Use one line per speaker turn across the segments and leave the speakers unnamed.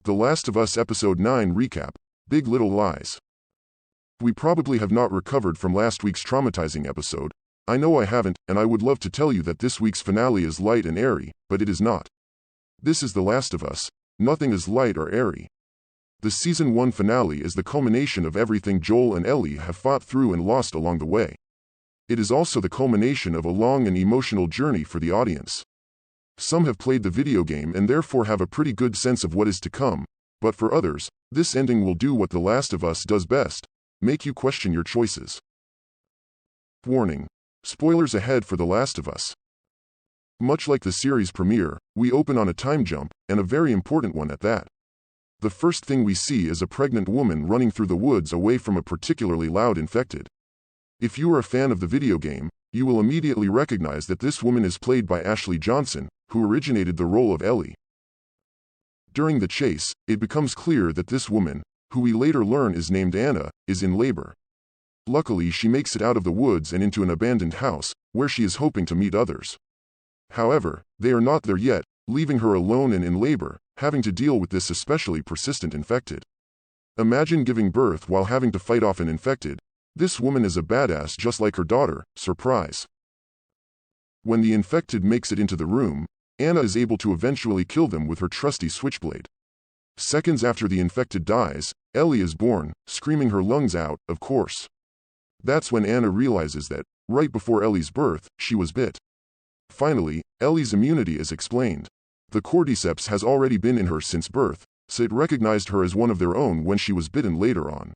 The Last of Us Episode 9 Recap, Big Little Lies. We probably have not recovered from last week's traumatizing episode. I know I haven't, and I would love to tell you that this week's finale is light and airy, but it is not. This is The Last of Us. Nothing is light or airy. The Season 1 finale is the culmination of everything Joel and Ellie have fought through and lost along the way. It is also the culmination of a long and emotional journey for the audience. Some have played the video game and therefore have a pretty good sense of what is to come, but for others, this ending will do what The Last of Us does best: make you question your choices. Warning. Spoilers ahead for The Last of Us. Much like the series premiere, we open on a time jump, and a very important one at that. The first thing we see is a pregnant woman running through the woods away from a particularly loud infected. If you are a fan of the video game, you will immediately recognize that this woman is played by Ashley Johnson, who originated the role of Ellie. During the chase, it becomes clear that this woman, who we later learn is named Anna, is in labor. Luckily, she makes it out of the woods and into an abandoned house, where she is hoping to meet others. However, they are not there yet, leaving her alone and in labor, having to deal with this especially persistent infected. Imagine giving birth while having to fight off an infected. This woman is a badass just like her daughter. Surprise. When the infected makes it into the room, Anna is able to eventually kill them with her trusty switchblade. Seconds after the infected dies, Ellie is born, screaming her lungs out, of course. That's when Anna realizes that, right before Ellie's birth, she was bit. Finally, Ellie's immunity is explained. The cordyceps has already been in her since birth, so it recognized her as one of their own when she was bitten later on.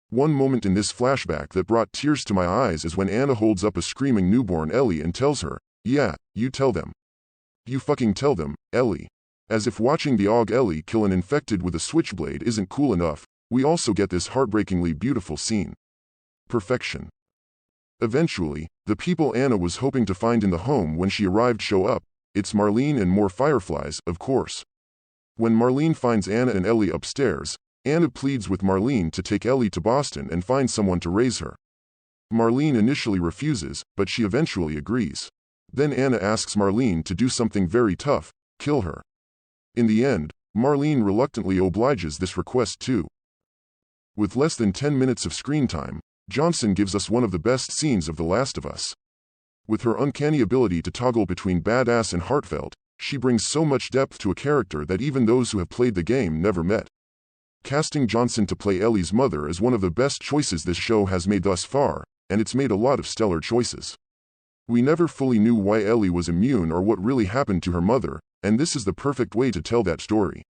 One moment in this flashback that brought tears to my eyes is when Anna holds up a screaming newborn Ellie and tells her, "Yeah, you tell them. You fucking tell them, Ellie." As if watching the AUG Ellie kill an infected with a switchblade isn't cool enough, we also get this heartbreakingly beautiful scene. Perfection. Eventually, the people Anna was hoping to find in the home when she arrived show up. It's Marlene and more fireflies, of course. When Marlene finds Anna and Ellie upstairs, Anna pleads with Marlene to take Ellie to Boston and find someone to raise her. Marlene initially refuses, but she eventually agrees. Then Anna asks Marlene to do something very tough: kill her. In the end, Marlene reluctantly obliges this request too. With less than 10 minutes of screen time, Johnson gives us one of the best scenes of The Last of Us. With her uncanny ability to toggle between badass and heartfelt, she brings so much depth to a character that even those who have played the game never met. Casting Johnson to play Ellie's mother is one of the best choices this show has made thus far, and it's made a lot of stellar choices. We never fully knew why Ellie was immune or what really happened to her mother, and this is the perfect way to tell that story.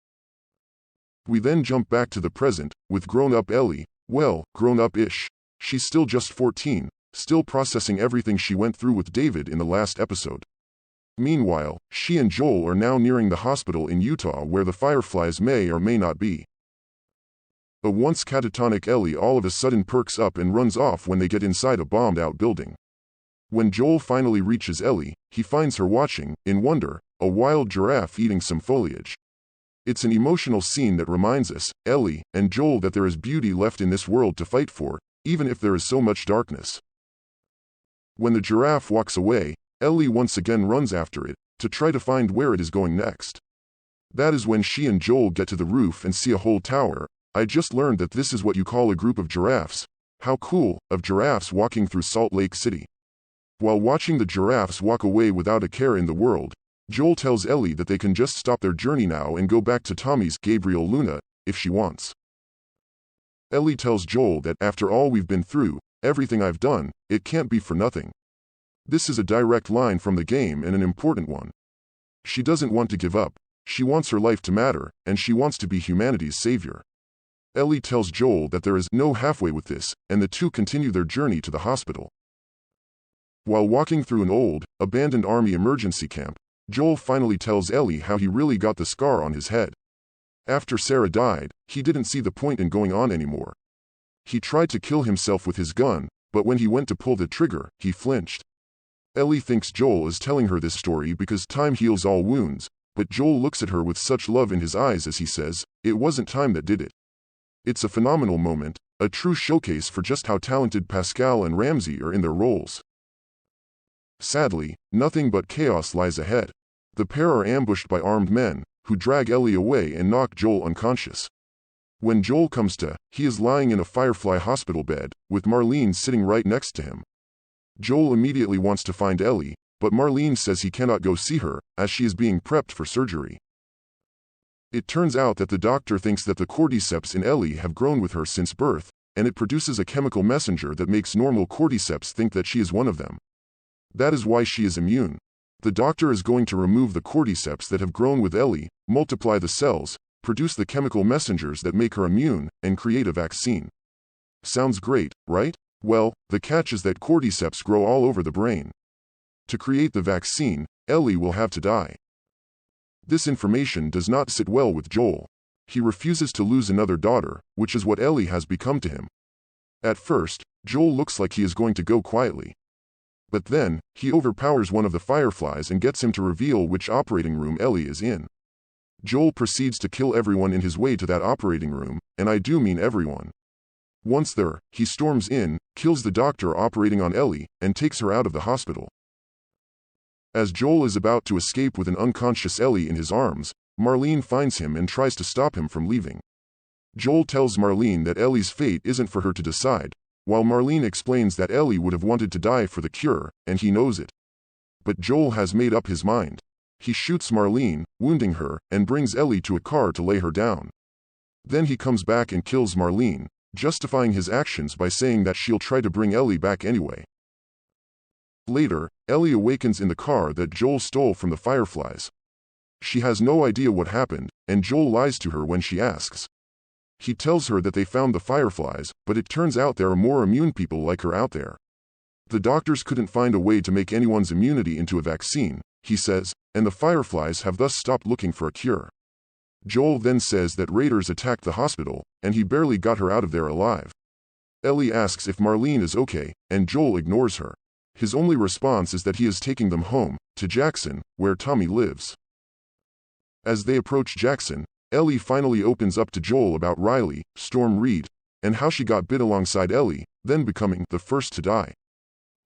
We then jump back to the present, with grown-up Ellie, well, grown-up-ish. She's still just 14, still processing everything she went through with David in the last episode. Meanwhile, she and Joel are now nearing the hospital in Utah where the fireflies may or may not be. A once catatonic Ellie all of a sudden perks up and runs off when they get inside a bombed-out building. When Joel finally reaches Ellie, he finds her watching, in wonder, a wild giraffe eating some foliage. It's an emotional scene that reminds us, Ellie and Joel, that there is beauty left in this world to fight for, even if there is so much darkness. When the giraffe walks away, Ellie once again runs after it, to try to find where it is going next. That is when she and Joel get to the roof and see a whole tower. I just learned that this is what you call a group of giraffes. How cool, of giraffes walking through Salt Lake City. While watching the giraffes walk away without a care in the world, Joel tells Ellie that they can just stop their journey now and go back to Tommy's Gabriel Luna, if she wants. Ellie tells Joel that after all we've been through, everything I've done, it can't be for nothing. This is a direct line from the game and an important one. She doesn't want to give up, she wants her life to matter, and she wants to be humanity's savior. Ellie tells Joel that there is no halfway with this, and the two continue their journey to the hospital. While walking through an old, abandoned army emergency camp, Joel finally tells Ellie how he really got the scar on his head. After Sarah died, he didn't see the point in going on anymore. He tried to kill himself with his gun, but when he went to pull the trigger, he flinched. Ellie thinks Joel is telling her this story because time heals all wounds, but Joel looks at her with such love in his eyes as he says, "It wasn't time that did it." It's a phenomenal moment, a true showcase for just how talented Pascal and Ramsey are in their roles. Sadly, nothing but chaos lies ahead. The pair are ambushed by armed men, who drag Ellie away and knock Joel unconscious. When Joel comes to, he is lying in a Firefly hospital bed, with Marlene sitting right next to him. Joel immediately wants to find Ellie, but Marlene says he cannot go see her, as she is being prepped for surgery. It turns out that the doctor thinks that the cordyceps in Ellie have grown with her since birth, and it produces a chemical messenger that makes normal cordyceps think that she is one of them. That is why she is immune. The doctor is going to remove the cordyceps that have grown with Ellie, multiply the cells, produce the chemical messengers that make her immune, and create a vaccine. Sounds great, right? Well, the catch is that cordyceps grow all over the brain. To create the vaccine, Ellie will have to die. This information does not sit well with Joel. He refuses to lose another daughter, which is what Ellie has become to him. At first, Joel looks like he is going to go quietly. But then, he overpowers one of the Fireflies and gets him to reveal which operating room Ellie is in. Joel proceeds to kill everyone in his way to that operating room, and I do mean everyone. Once there, he storms in, kills the doctor operating on Ellie, and takes her out of the hospital. As Joel is about to escape with an unconscious Ellie in his arms, Marlene finds him and tries to stop him from leaving. Joel tells Marlene that Ellie's fate isn't for her to decide, while Marlene explains that Ellie would have wanted to die for the cure, and he knows it. But Joel has made up his mind. He shoots Marlene, wounding her, and brings Ellie to a car to lay her down. Then he comes back and kills Marlene, justifying his actions by saying that she'll try to bring Ellie back anyway. Later, Ellie awakens in the car that Joel stole from the Fireflies. She has no idea what happened, and Joel lies to her when she asks. He tells her that they found the Fireflies, but it turns out there are more immune people like her out there. The doctors couldn't find a way to make anyone's immunity into a vaccine, he says, and the Fireflies have thus stopped looking for a cure. Joel then says that raiders attacked the hospital, and he barely got her out of there alive. Ellie asks if Marlene is okay, and Joel ignores her. His only response is that he is taking them home, to Jackson, where Tommy lives. As they approach Jackson, Ellie finally opens up to Joel about Riley, Storm Reed, and how she got bit alongside Ellie, then becoming the first to die.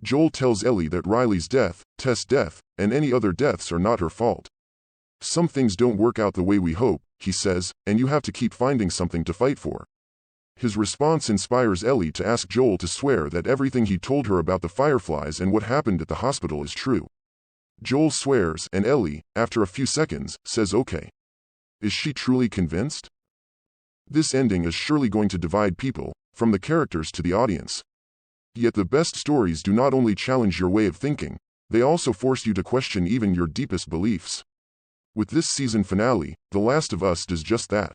Joel tells Ellie that Riley's death, Tess' death, and any other deaths are not her fault. Some things don't work out the way we hope, he says, and you have to keep finding something to fight for. His response inspires Ellie to ask Joel to swear that everything he told her about the Fireflies and what happened at the hospital is true. Joel swears, and Ellie, after a few seconds, says okay. Is she truly convinced? This ending is surely going to divide people, from the characters to the audience. Yet the best stories do not only challenge your way of thinking, they also force you to question even your deepest beliefs. With this season finale, The Last of Us does just that.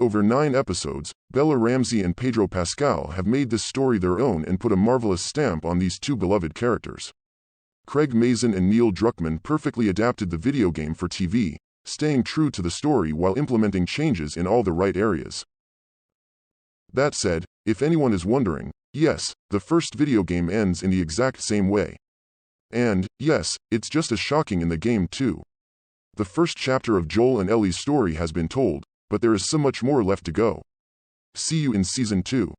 Over 9 episodes, Bella Ramsey and Pedro Pascal have made this story their own and put a marvelous stamp on these two beloved characters. Craig Mazin and Neil Druckmann perfectly adapted the video game for TV, staying true to the story while implementing changes in all the right areas. That said, if anyone is wondering, yes, the first video game ends in the exact same way. And, yes, it's just as shocking in the game too. The first chapter of Joel and Ellie's story has been told, but there is so much more left to go. See you in Season 2.